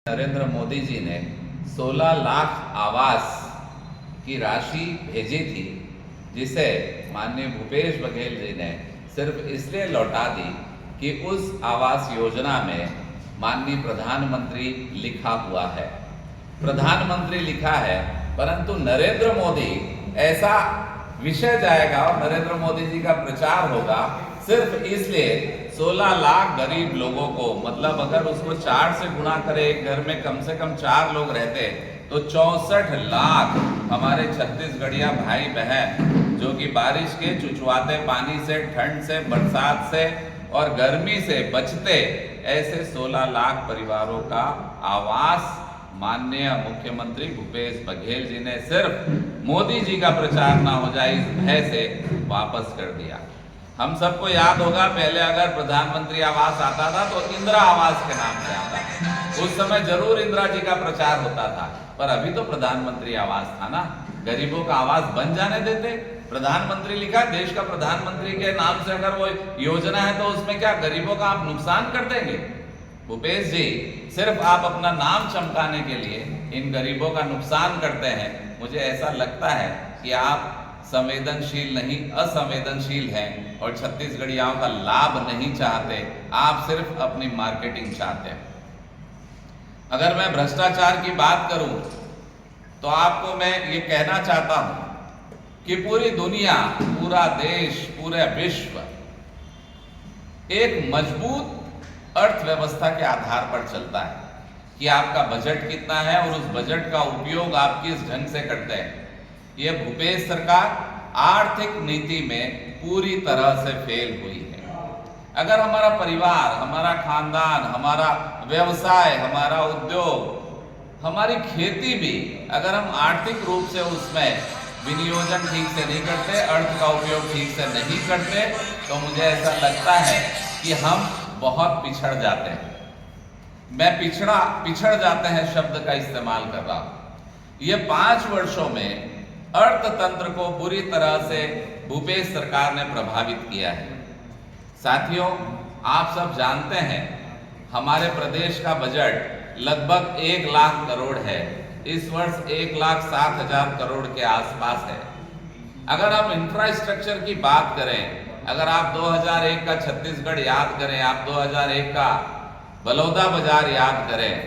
नरेंद्र मोदी जी ने 16 लाख आवास की राशि भेजी थी, जिसे माननीय भूपेश बघेल जी ने सिर्फ इसलिए लौटा दी कि उस आवास योजना में माननीय प्रधानमंत्री लिखा हुआ है। प्रधानमंत्री लिखा है, परंतु नरेंद्र मोदी ऐसा विषय जाएगा और नरेंद्र मोदी जी का प्रचार होगा सिर्फ इसलिए 16 लाख गरीब लोगों को, मतलब अगर उसको 4 से गुणा करें, एक घर में कम से कम 4 लोग रहते तो 64 लाख हमारे छत्तीसगढ़िया भाई बहन जो कि बारिश के चुचवाते पानी से, ठंड से, बरसात से और गर्मी से बचते, ऐसे 16 लाख परिवारों का आवास माननीय मुख्यमंत्री भूपेश बघेल जी ने सिर्फ मोदी जी का प्रचार ना हो जाए इस भय से वापस कर दिया। हम सबको याद होगा, पहले अगर प्रधानमंत्री आवास आता था तो इंदिरा आवास के नाम से आता था। उस समय जरूर इंदिरा जी का प्रचार होता था, पर अभी तो प्रधानमंत्री आवास था ना, गरीबों का आवास बन जाने देते। प्रधानमंत्री लिखा, देश का प्रधानमंत्री के नाम से अगर वो योजना है तो उसमें क्या गरीबों का आप नुकसान कर देंगे? भूपेश जी, सिर्फ आप अपना नाम चमकाने के लिए इन गरीबों का नुकसान करते हैं। मुझे ऐसा लगता है कि आप संवेदनशील नहीं, असंवेदनशील हैं और छत्तीसगढ़ियाओं का लाभ नहीं चाहते, आप सिर्फ अपनी मार्केटिंग चाहते हैं। अगर मैं भ्रष्टाचार की बात करूं तो आपको मैं ये कहना चाहता हूं कि पूरी दुनिया, पूरा देश, पूरे विश्व एक मजबूत अर्थव्यवस्था के आधार पर चलता है कि आपका बजट कितना है और उस बजट का उपयोग आप किस ढंग से करते हैं। ये भूपेश सरकार आर्थिक नीति में पूरी तरह से फेल हुई है। अगर हमारा परिवार, हमारा खानदान, हमारा व्यवसाय, हमारा उद्योग, हमारी खेती भी, अगर हम आर्थिक रूप से उसमें विनियोजन ठीक से नहीं करते, अर्थ का उपयोग ठीक से नहीं करते, तो मुझे ऐसा लगता है कि हम बहुत पिछड़ जाते हैं। मैं पिछड़ जाते हैं शब्द का इस्तेमाल कर रहा हूं। ये 5 वर्षों में अर्थतंत्र को बुरी तरह से भूपेश सरकार ने प्रभावित किया है। साथियों, आप सब जानते हैं हमारे प्रदेश का बजट लगभग 1 लाख करोड़ है। इस वर्ष 1,07,000 करोड़ के आसपास है। अगर हम इंफ्रास्ट्रक्चर की बात करें, अगर आप 2001 का छत्तीसगढ़ याद करें, आप 2001 का बलौदा बाजार याद करें,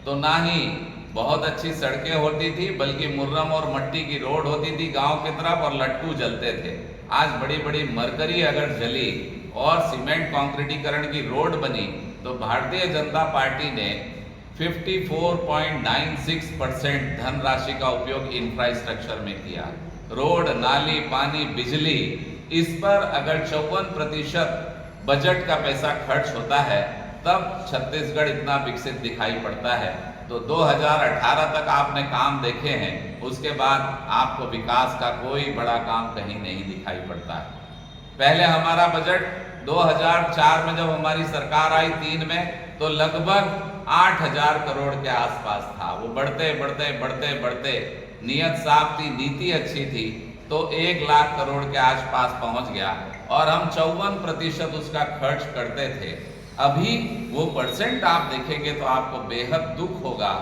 तो ना ही बहुत अच्छी सड़कें होती थी, बल्कि मुर्रम और मट्टी की रोड होती थी गांव की तरफ और लट्टू जलते थे। आज बड़ी बड़ी मरकरी अगर जली और सीमेंट कंक्रीटीकरण की रोड बनी, तो भारतीय जनता पार्टी ने 54.96% धनराशि का उपयोग इंफ्रास्ट्रक्चर में किया। रोड, नाली, पानी, बिजली, इस पर अगर 54% बजट का पैसा खर्च होता है, तब छत्तीसगढ़ इतना विकसित दिखाई पड़ता है। तो 2018 तक आपने काम देखे हैं, उसके बाद आपको विकास का कोई बड़ा काम कहीं नहीं दिखाई पड़ता है। पहले हमारा बजट 2004 में जब हमारी सरकार आई 3 में, तो लगभग 8,000 करोड़ के आसपास था। वो बढ़ते बढ़ते बढ़ते बढ़ते, नियत साफ थी, नीति अच्छी थी, तो 1 लाख करोड़ के आसपास पहुंच गया और हम 54% उसका खर्च करते थे। अभी वो परसेंट आप देखेंगे तो आपको बेहद दुख होगा,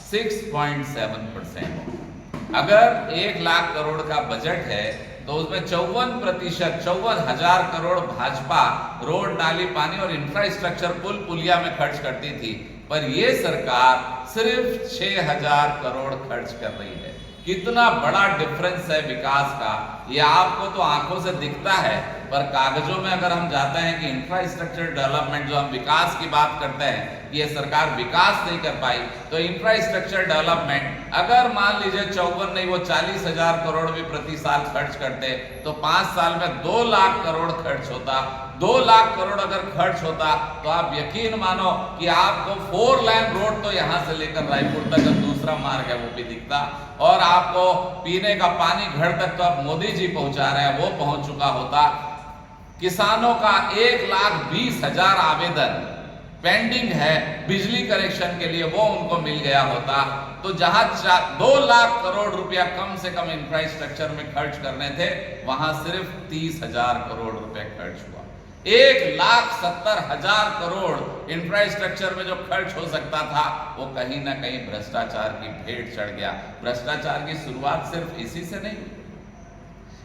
6.7%। अगर 1 लाख करोड़ का बजट है तो उसमें 54%, 54,000 करोड़ भाजपा रोड, नाली, पानी और इंफ्रास्ट्रक्चर, पुल पुलिया में खर्च करती थी, पर ये सरकार सिर्फ 6,000 करोड़ खर्च कर रही है। कितना बड़ा डिफरेंस है विकास का, ये आपको तो आंखों से दिखता है, पर कागजों में अगर हम जाते हैं कि इंफ्रास्ट्रक्चर डेवलपमेंट, जो हम विकास की बात करते हैं, ये सरकार विकास नहीं कर पाई, तो इंफ्रास्ट्रक्चर डेवलपमेंट अगर मान लीजिए 54 नहीं, वो 40,000 करोड़ भी प्रति साल खर्च करते, तो 5 साल में 2 लाख करोड़ खर्च होता। 2 लाख करोड़ अगर खर्च होता तो आप यकीन मानो कि आपको 4 लाइन रोड तो यहां से लेकर रायपुर तक दूसरा मार्ग है वो भी दिखता, और आपको पीने का पानी घर तक तो अब मोदी जी पहुंचा रहे हैं, वो पहुंच चुका होता। किसानों का 1,20,000 आवेदन पेंडिंग है बिजली कनेक्शन के लिए, वो उनको मिल गया होता। तो जहां 2 लाख करोड़ रुपया कम से कम इंफ्रास्ट्रक्चर में खर्च करने थे, वहां सिर्फ 30,000 करोड़ रुपए खर्च हुआ। 1,70,000 करोड़ इंफ्रास्ट्रक्चर में जो खर्च हो सकता था वो कहीं ना कहीं भ्रष्टाचार की भेंट चढ़ गया। भ्रष्टाचार की शुरुआत सिर्फ इसी से नहीं हुई,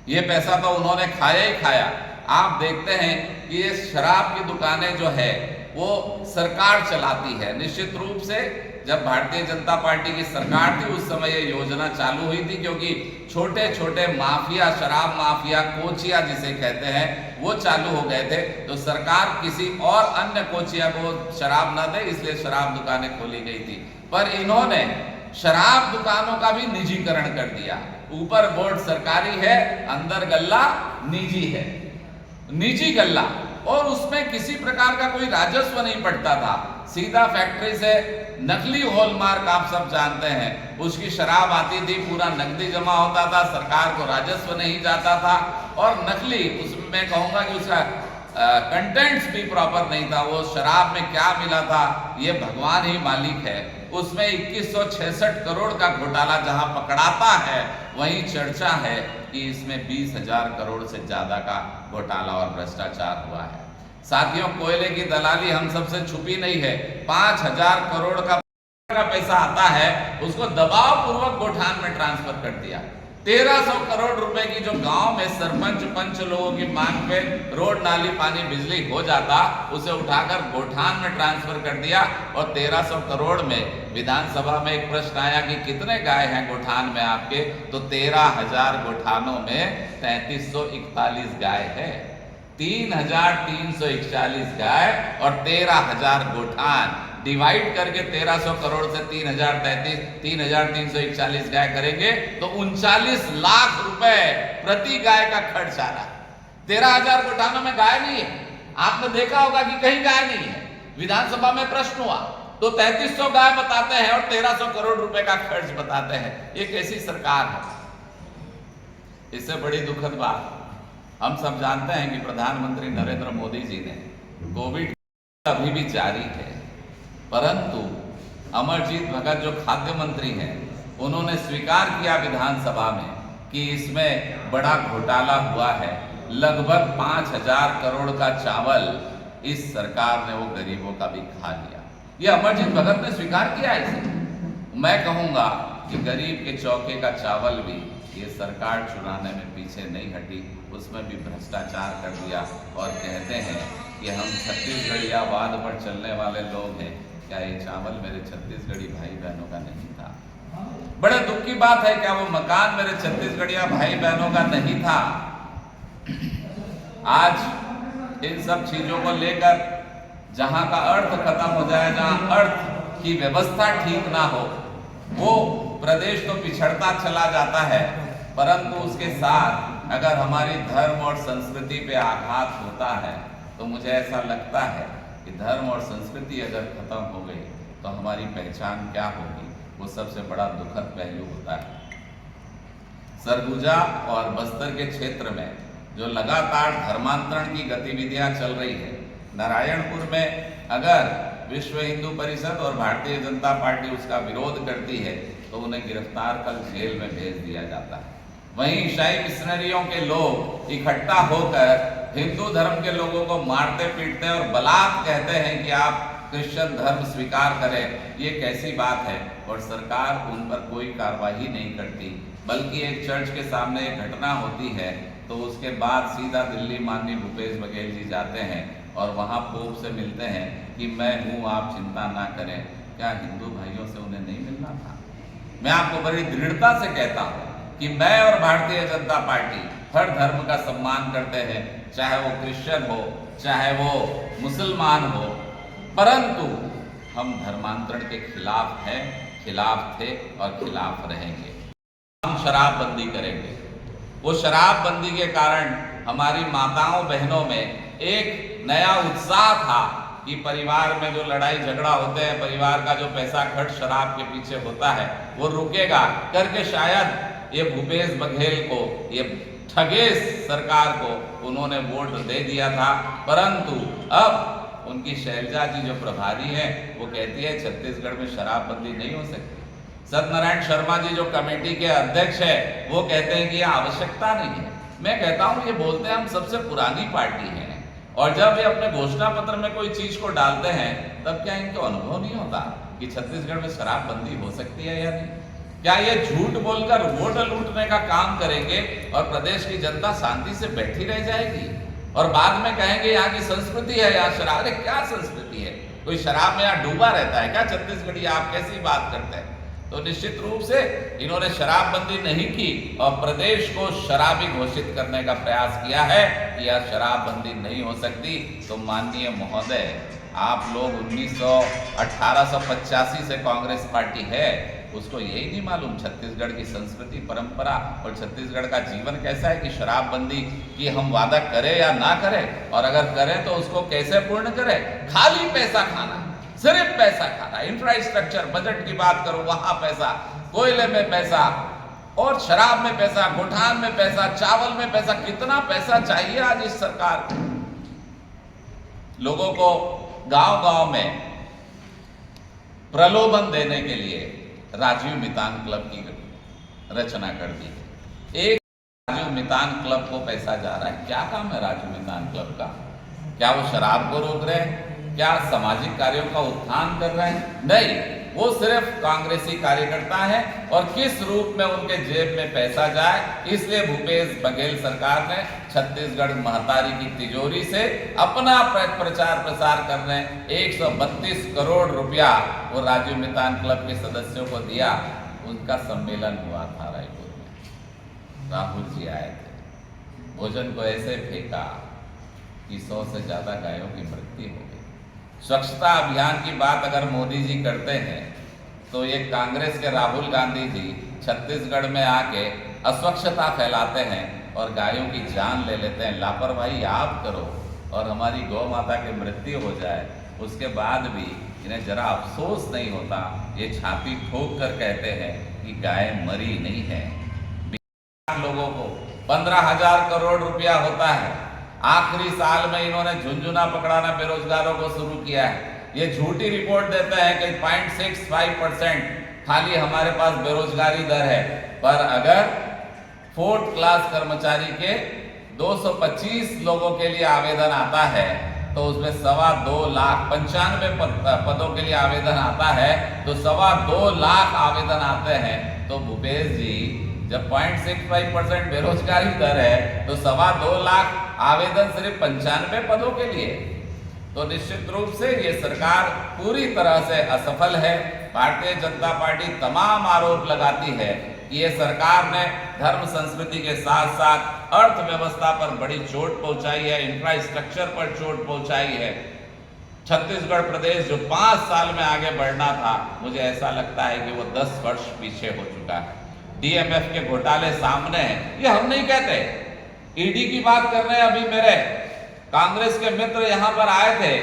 ये पैसा तो उन्होंने खाया ही खाया। आप देखते हैं कि ये शराब की दुकानें जो है वो सरकार चलाती है। निश्चित रूप से जब भारतीय जनता पार्टी की सरकार थी उस समय ये योजना चालू हुई थी, क्योंकि छोटे छोटे माफिया, शराब माफिया, कोचिया जिसे कहते हैं, वो चालू हो गए थे। तो सरकार किसी और अन्य कोचिया को शराब ना दे इसलिए शराब दुकानें खोली गई थी। पर इन्होंने शराब दुकानों का भी निजीकरण कर दिया। ऊपर बोर्ड सरकारी है, अंदर गल्ला निजी है, निजी गल्ला, और उसमें किसी प्रकार का कोई राजस्व नहीं पड़ता था। सीधा फैक्ट्री से नकली हॉलमार्क, आप सब जानते हैं, उसकी शराब आती थी, पूरा नकदी जमा होता था, सरकार को राजस्व नहीं जाता था। और नकली, उसमें मैं कहूंगा कि उसका कंटेंट्स भी प्रॉपर नहीं था। वो शराब में क्या मिला था ये भगवान ही मालिक है। उसमें 2166 करोड़ का घोटाला जहां पकड़ाता है, वहीं चर्चा है कि इसमें 20,000 करोड़ से ज्यादा का घोटाला और भ्रष्टाचार हुआ है। साथियों, कोयले की दलाली हम सबसे छुपी नहीं है। 5,000 करोड़ का पैसा आता है, उसको दबाव पूर्वक गोठान में ट्रांसफर कर दिया। 1300 करोड़ रुपए की जो गांव में सरपंच पंच लोगों की मांग पे रोड, नाली, पानी, बिजली हो जाता, उसे उठाकर गोठान में ट्रांसफर कर दिया। और 1300 करोड़ में विधानसभा में एक प्रश्न आया कि कितने गाय हैं गोठान में आपके, तो 13,000 गोठानों में 3341 गाय है। 3,341 गाय और 13,000 गोठान, डिवाइड करके 1300 करोड़ से 3,341 गाय करेंगे तो 39 लाख रुपए प्रति गाय का खर्च आ रहा है। 13,000 गोठानों में गाय नहीं है। आपने देखा होगा कि कहीं गाय नहीं है। विधानसभा में प्रश्न हुआ तो 3300 गाय बताते हैं और 1300 करोड़ रुपए का खर्च बताते हैं। ये कैसी सरकार है? इससे बड़ी दुखद बात, हम सब जानते हैं कि प्रधानमंत्री नरेंद्र मोदी जी ने कोविड अभी भी जारी है, परंतु अमरजीत भगत जो खाद्य मंत्री हैं, उन्होंने स्वीकार किया विधानसभा में कि इसमें बड़ा घोटाला हुआ है। लगभग 5,000 करोड़ का चावल इस सरकार ने वो गरीबों का भी खा लिया। ये अमरजीत भगत ने स्वीकार किया इसे। मैं कहूंगा कि गरीब के चौके का चावल भी ये सरकार चुराने में पीछे नहीं हटी, उसमें भी भ्रष्टाचार कर दिया। और कहते हैं कि हम छत्तीसगढ़ियावाद पर चलने वाले लोग हैं। क्या ये चावल मेरे छत्तीसगढ़ी भाई बहनों का नहीं था? बड़े दुख की बात है, क्या वो मकान मेरे छत्तीसगढ़िया भाई बहनों का नहीं था? आज इन सब चीजों को लेकर जहां का अर्थ खत्म हो जाए, जहां अर्थ की व्यवस्था ठीक ना हो, वो प्रदेश तो पिछड़ता चला जाता है। परंतु उसके साथ अगर हमारी धर्म और संस्कृति पे आघात होता है तो मुझे ऐसा लगता है कि धर्म और संस्कृति अगर खत्म हो गई तो हमारी पहचान क्या होगी, वो सबसे बड़ा दुखद पहलू होता है। सरगुजा और बस्तर के क्षेत्र में जो लगातार धर्मांतरण की गतिविधियां चल रही है, नारायणपुर में अगर विश्व हिंदू परिषद और भारतीय जनता पार्टी उसका विरोध करती है तो उन्हें गिरफ्तार कर जेल में भेज दिया जाता है। वहीं ईसाई मिशनरियों के लोग इकट्ठा होकर हिंदू धर्म के लोगों को मारते पीटते और बलात् कहते हैं कि आप क्रिश्चियन धर्म स्वीकार करें। ये कैसी बात है? और सरकार उन पर कोई कार्रवाई नहीं करती, बल्कि एक चर्च के सामने एक घटना होती है तो उसके बाद सीधा दिल्ली माननीय भूपेश बघेल जी जाते हैं और वहाँ पोप से मिलते हैं कि मैं हूँ, आप चिंता ना करें। क्या हिंदू भाइयों से उन्हें नहीं मिलना था? मैं आपको बड़ी दृढ़ता से कहता हूँ कि मैं और भारतीय जनता पार्टी हर धर्म का सम्मान करते हैं, चाहे वो क्रिश्चियन हो, चाहे वो मुसलमान हो, परंतु हम धर्मांतरण के खिलाफ हैं, खिलाफ थे और खिलाफ रहेंगे। हम शराबबंदी करेंगे। वो शराबबंदी के कारण हमारी माताओं बहनों में एक नया उत्साह था कि परिवार में जो लड़ाई झगड़ा होते हैं, परिवार का जो पैसा खर्च शराब के पीछे होता है वो रुकेगा करके शायद ये भूपेश बघेल को, ये ठगेश सरकार को उन्होंने वोट दे दिया था। परंतु अब उनकी शैलजा जी जो प्रभारी है वो कहती है छत्तीसगढ़ में शराबबंदी नहीं हो सकती। सत्यनारायण शर्मा जी जो कमेटी के अध्यक्ष है वो कहते हैं कि यह आवश्यकता नहीं है। मैं कहता हूं ये बोलते हैं हम सबसे पुरानी पार्टी है और जब ये अपने घोषणा पत्र में कोई चीज को डालते हैं तब क्या इनको अनुभव नहीं होता कि छत्तीसगढ़ में शराबबंदी हो सकती है या नहीं? क्या ये झूठ बोलकर वोट लूटने का काम करेंगे और प्रदेश की जनता शांति से बैठी रह जाएगी और बाद में कहेंगे यहाँ की संस्कृति है, यहाँ शराब? अरे क्या संस्कृति है? कोई शराब में यहाँ डूबा रहता है क्या छत्तीसगढ़ी? आप कैसी बात करते हैं? तो निश्चित रूप से इन्होंने शराबबंदी नहीं की और प्रदेश को शराबी घोषित करने का प्रयास किया है कि यह शराबबंदी नहीं हो सकती। तो माननीय महोदय, आप लोग 1885 से कांग्रेस पार्टी है, उसको यही नहीं मालूम छत्तीसगढ़ की संस्कृति परंपरा और छत्तीसगढ़ का जीवन कैसा है कि शराबबंदी की हम वादा करें या ना करें, और अगर करें तो उसको कैसे पूर्ण करें? खाली पैसा खाना, सिर्फ पैसा खाना, इंफ्रास्ट्रक्चर बजट की बात करो वहां पैसा, कोयले में पैसा और शराब में पैसा, गुठान में पैसा, चावल में पैसा। कितना पैसा चाहिए आज इस सरकार को? लोगों को गांव-गांव में प्रलोभन देने के लिए राजीव मितान क्लब की रचना कर दी। एक राजीव मितान क्लब को पैसा जा रहा है। क्या काम है राजीव मितान क्लब का? क्या वो शराब को रोक रहे हैं? क्या सामाजिक कार्यों का उत्थान कर रहे हैं? नहीं, वो सिर्फ कांग्रेसी कार्यकर्ता है और किस रूप में उनके जेब में पैसा जाए, इसलिए भूपेश बघेल सरकार ने छत्तीसगढ़ महतारी की तिजोरी से अपना प्रचार प्रसार करने 132 करोड़ रुपया वो राजीव मितान क्लब के सदस्यों को दिया। उनका सम्मेलन हुआ था रायपुर में, राहुल जी आए थे, भोजन को ऐसे फेंका कि 100 से ज्यादा गायों की मृत्यु हो गई। स्वच्छता अभियान की बात अगर मोदी जी करते हैं तो ये कांग्रेस के राहुल गांधी जी छत्तीसगढ़ में आके अस्वच्छता फैलाते हैं और गायों की जान ले लेते हैं। लापरवाही आप करो और हमारी गौ माता की मृत्यु हो जाए, उसके बाद भी इन्हें जरा अफसोस नहीं होता। ये छाती ठोक कर कहते हैं कि गाय मरी नहीं है। लोगों को 15,000 करोड़ रुपया होता है। आखिरी साल में इन्होंने झुंझुना पकड़ाना बेरोजगारों को शुरू किया है। ये झूठी रिपोर्ट देते हैं कि 0.65% खाली हमारे पास बेरोजगारी दर है, पर अगर 4th क्लास कर्मचारी के 225 लोगों के लिए आवेदन आता है तो उसमें 2.25 लाख 95 पदों के लिए आवेदन आता है तो 2.25 लाख आवेदन आते हैं। तो भूपेश जी, जब 0.65% बेरोजगारी दर है तो 2.25 लाख आवेदन सिर्फ 95 पदों के लिए। तो निश्चित रूप से ये सरकार पूरी तरह से असफल है। भारतीय जनता पार्टी तमाम आरोप लगाती है कि ये सरकार ने धर्म संस्कृति के साथ साथ अर्थव्यवस्था पर बड़ी चोट पहुंचाई है, इंफ्रास्ट्रक्चर पर चोट पहुंचाई है। छत्तीसगढ़ प्रदेश जो 5 साल में आगे बढ़ना था, मुझे ऐसा लगता है कि वो 10 वर्ष पीछे हो चुका है। डीएमएफ के घोटाले सामने हैं, ये हम नहीं कहते, ईडी की बात कर रहे हैं। अभी मेरे कांग्रेस के मित्र यहाँ पर आए थे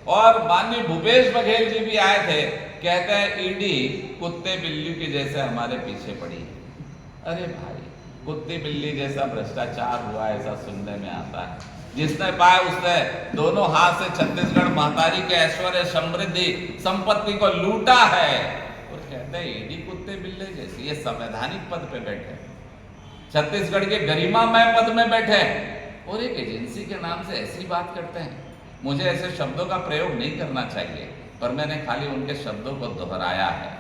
और माननीय भूपेश बघेल जी भी आए थे, कहते हैं ईडी कुत्ते बिल्ली के जैसे हमारे पीछे पड़ी है। अरे भाई, कुत्ते बिल्ली जैसा भ्रष्टाचार हुआ ऐसा सुनने में आता है। जिसने पाए उसने दोनों हाथ से छत्तीसगढ़ महतारी के ऐश्वर्य समृद्धि संपत्ति को लूटा है और कहते हैं ईडी कुत्ते बिल्ली जैसी। ये संवैधानिक पद पे बैठे, छत्तीसगढ़ के गरिमामय पद में बैठे और एक एजेंसी के नाम से ऐसी बात करते हैं। मुझे ऐसे शब्दों का प्रयोग नहीं करना चाहिए, पर मैंने खाली उनके शब्दों को दोहराया है।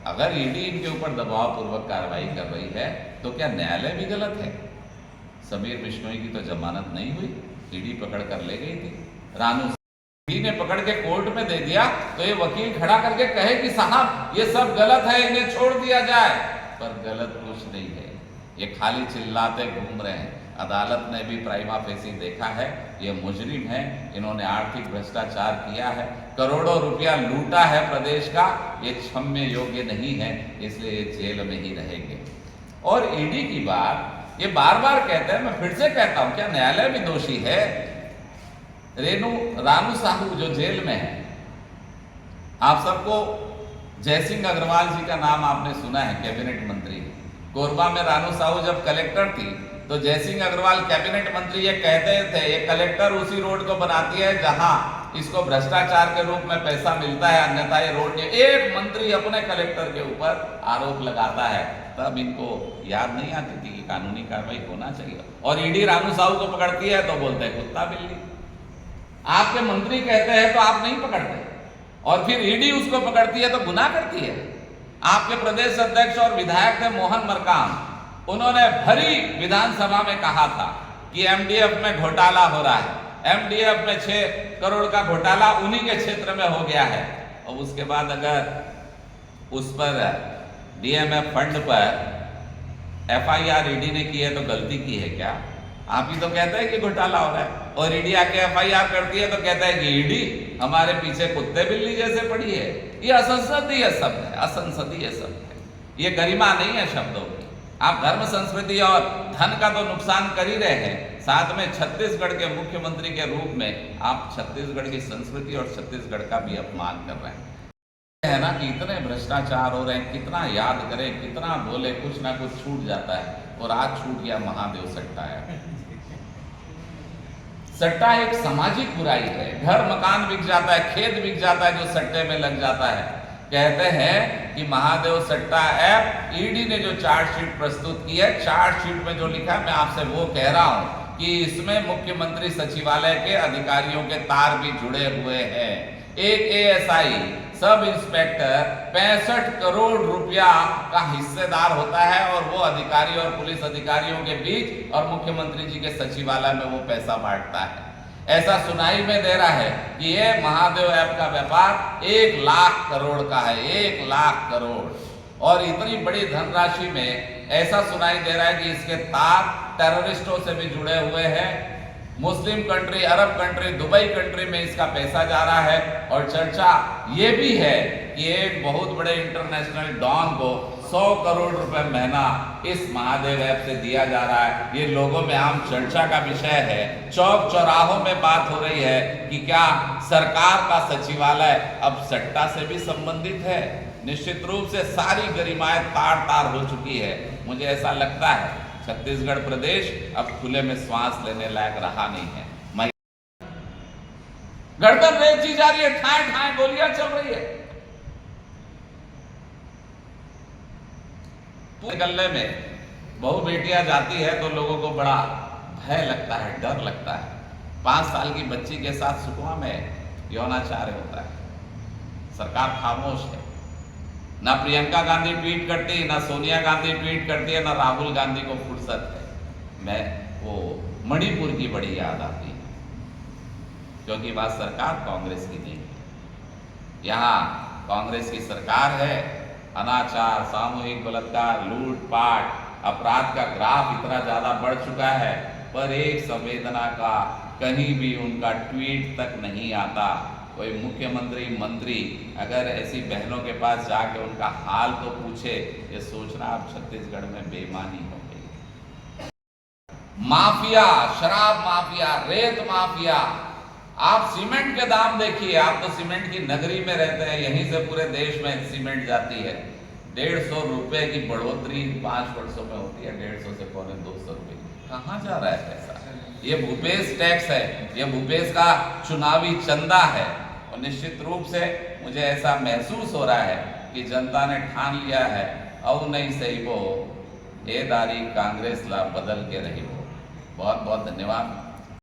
अगर ईडी इनके ऊपर दबाव पूर्वक कार्रवाई कर रही है तो क्या न्यायालय भी गलत है? समीर बिश्नोई की तो जमानत नहीं हुई, ईडी पकड़ कर ले गई थी। रानू ने पकड़ के कोर्ट में दे दिया तो ये वकील खड़ा करके कहे कि साहब ये सब गलत है, इन्हें छोड़ दिया जाए, पर गलत कुछ नहीं है। ये खाली चिल्लाते घूम रहे हैं। अदालत ने भी प्राइमा फेसी देखा है, ये मुजरिम है, इन्होंने आर्थिक भ्रष्टाचार किया है, करोड़ों रुपया लूटा है प्रदेश का, ये क्षम्य योग्य नहीं है, इसलिए ये जेल में ही रहेंगे। और ईडी की बात ये बार बार कहते हैं, मैं फिर से कहता हूं, क्या न्यायालय भी दोषी है? रानू साहू जो जेल में है, आप सबको जयसिंह अग्रवाल जी का नाम आपने सुना है, कैबिनेट मंत्री। कोरबा में रानू साहू जब कलेक्टर थी तो जयसिंह अग्रवाल कैबिनेट मंत्री ये कहते थे ये कलेक्टर उसी रोड को बनाती है जहां इसको भ्रष्टाचार के रूप में पैसा मिलता है, अन्यथा ये रोड नहीं। एक मंत्री अपने कलेक्टर के ऊपर आरोप लगाता है, तब इनको याद नहीं आती थी कि कानूनी कार्रवाई होना चाहिए। और ईडी रानू साहू को पकड़ती है तो बोलते हैं कुत्ता बिल्ली। आपके मंत्री कहते हैं तो आप नहीं पकड़ते, और फिर ईडी उसको पकड़ती है तो गुनाह करती है। आपके प्रदेश अध्यक्ष और विधायक थे मोहन मरकाम, उन्होंने भरी विधानसभा में कहा था कि एमडीएफ में घोटाला हो रहा है, एमडीएफ में 6 करोड़ का घोटाला उन्हीं के क्षेत्र में हो गया है। और उसके बाद अगर उस पर डीएमएफ फंड पर एफआईआर ईडी ने की है तो गलती की है क्या? आप ही तो कहते हैं कि घोटाला हो रहा है, और ईडी आके एफआईआर करती है तो कहता है कि ईडी हमारे पीछे कुत्ते बिल्ली जैसे पड़ी है। ये असंसदीय शब्द है, असंसदीय शब्द है, ये गरिमा नहीं है शब्दों की। आप धर्म संस्कृति और धन का तो नुकसान कर ही रहे हैं, साथ में छत्तीसगढ़ के मुख्यमंत्री के रूप में आप छत्तीसगढ़ की संस्कृति और छत्तीसगढ़ का भी अपमान कर रहे हैं। है ना कि इतने भ्रष्टाचार हो रहे हैं, कितना याद करें, कितना बोले, कुछ ना कुछ छूट जाता है, और आज छूट गया महादेव सट्टा है। सट्टा एक सामाजिक बुराई है, घर मकान बिक जाता है, खेत बिक जाता है जो सट्टे में लग जाता है। कहते हैं कि महादेव सट्टा ऐप, ईडी ने जो चार्जशीट प्रस्तुत की है, चार्जशीट में जो लिखा है मैं आपसे वो कह रहा हूं कि इसमें मुख्यमंत्री सचिवालय के अधिकारियों के तार भी जुड़े हुए हैं। एक एएसआई सब इंस्पेक्टर 65 करोड़ रुपया का हिस्सेदार होता है, और वो अधिकारी और पुलिस अधिकारियों के बीच और मुख्यमंत्री जी के सचिवालय में वो पैसा बांटता है। ऐसा सुनाई में दे रहा है कि ये महादेव ऐप का व्यापार 1 लाख करोड़ का है, 1 लाख करोड़, और इतनी बड़ी धनराशि में ऐसा सुनाई दे रहा है कि इसके तार टेररिस्टों से भी जुड़े हुए हैं। Muslim country, Arab country, Dubai country में इसका पैसा जा रहा है, और चर्चा ये भी है कि एक बहुत बड़े इंटरनेशनल डॉन को 100 करोड़ रुपए महीना इस महादेव ऐप से दिया जा रहा है। ये लोगों में आम चर्चा का विषय है। चौक चौराहों में बात हो रही है कि क्या सरकार का सचिवालय अब सट्टा से भी संबंधित है। निश्चित रूप से सारी गरिमाएं तार तार हो चुकी है। मुझे ऐसा लगता है छत्तीसगढ़ प्रदेश अब खुले में श्वास लेने लायक रहा नहीं है। गड़बड़ बेची जा रही है, ठाए ठाए गोलियां चल रही है। निकलने में बहु बेटियां जाती है तो लोगों को बड़ा भय लगता है, डर लगता है। 5 साल की बच्ची के साथ सुकमा में यौनाचार होता है, सरकार खामोश है। ना प्रियंका गांधी ट्वीट करती, ना सोनिया गांधी ट्वीट करती है, ना राहुल गांधी को फुर्सत है। मैं वो मणिपुर की बड़ी याद आती है, क्योंकि वह सरकार कांग्रेस की नहीं है। यहाँ कांग्रेस की सरकार है। अनाचार, सामूहिक बलात्कार, लूटपाट, अपराध का ग्राफ इतना ज्यादा बढ़ चुका है, पर एक संवेदना का कहीं भी उनका ट्वीट तक नहीं आता। कोई मुख्यमंत्री, मंत्री अगर ऐसी बहनों के पास जाके उनका हाल तो पूछे, ये सोचना अब छत्तीसगढ़ में बेईमानी हो गई। माफिया, शराब माफिया, रेत माफिया, आप सीमेंट के दाम देखिए। आप तो सीमेंट की नगरी में रहते हैं, यहीं से पूरे देश में सीमेंट जाती है। 150 रुपए की बढ़ोतरी 5 वर्षों में होती है, 150 से 250 रुपए। कहाँ जा रहा है पैसा? ये भूपेश टैक्स है, ये भूपेश का चुनावी चंदा है। और निश्चित रूप से मुझे ऐसा महसूस हो रहा है कि जनता ने ठान लिया है, अब नहीं सही वो ए दारी कांग्रेस ला बदल के रही हो। बहुत बहुत धन्यवाद।